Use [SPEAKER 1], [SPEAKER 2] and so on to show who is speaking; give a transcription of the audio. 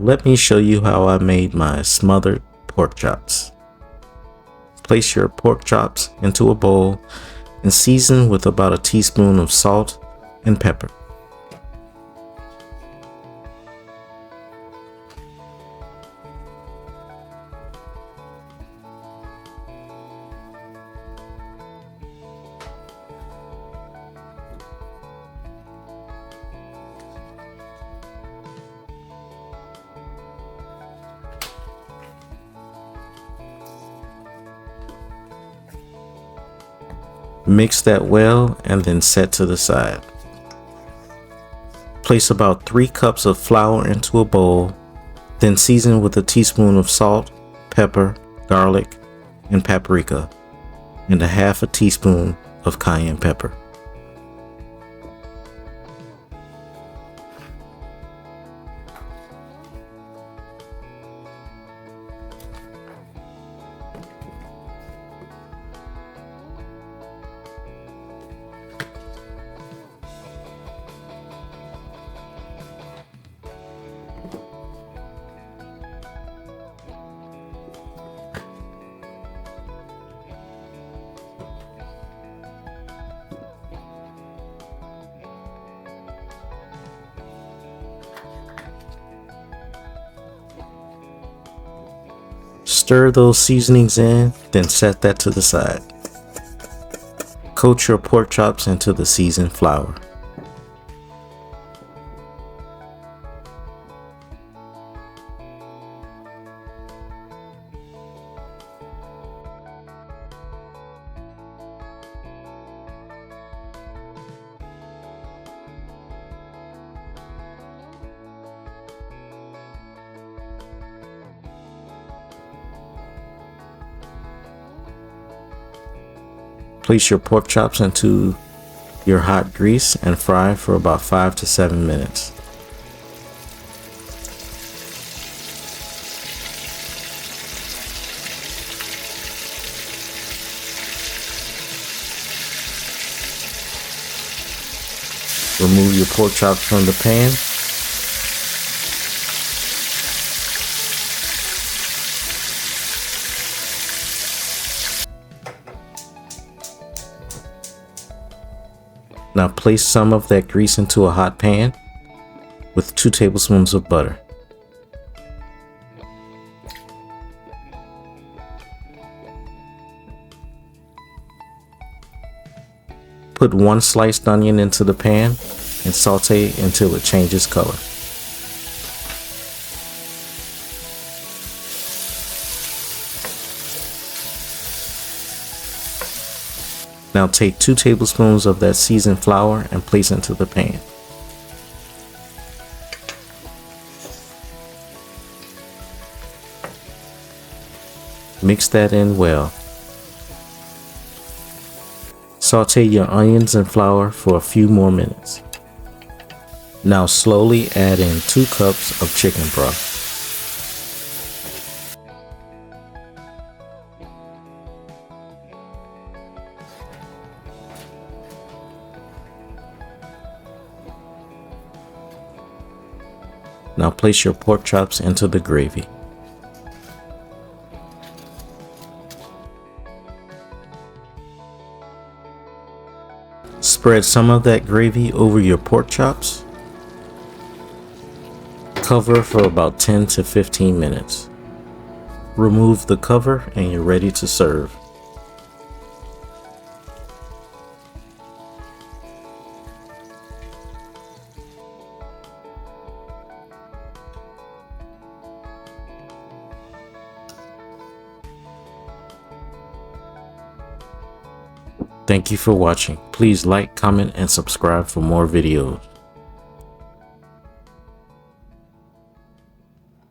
[SPEAKER 1] Let me show you how I made my smothered pork chops. Place your pork chops into a bowl and season with about a teaspoon of salt and pepper. Mix that well and then set to the side. Place about 3 cups of flour into a bowl, then season with a teaspoon of salt, pepper, garlic, and paprika, and a half a teaspoon of cayenne pepper. Stir those seasonings in, then set that to the side. Coat your pork chops into the seasoned flour. Place your pork chops into your hot grease and fry for about 5 to 7 minutes. Remove your pork chops from the pan. Now place some of that grease into a hot pan with 2 tablespoons of butter. Put 1 sliced onion into the pan and saute until it changes color. Now take 2 tablespoons of that seasoned flour and place into the pan. Mix that in well. Saute your onions and flour for a few more minutes. Now slowly add in 2 cups of chicken broth. Now place your pork chops into the gravy. Spread some of that gravy over your pork chops. Cover for about 10 to 15 minutes. Remove the cover and you're ready to serve. Thank you for watching. Please like, comment, and subscribe for more videos.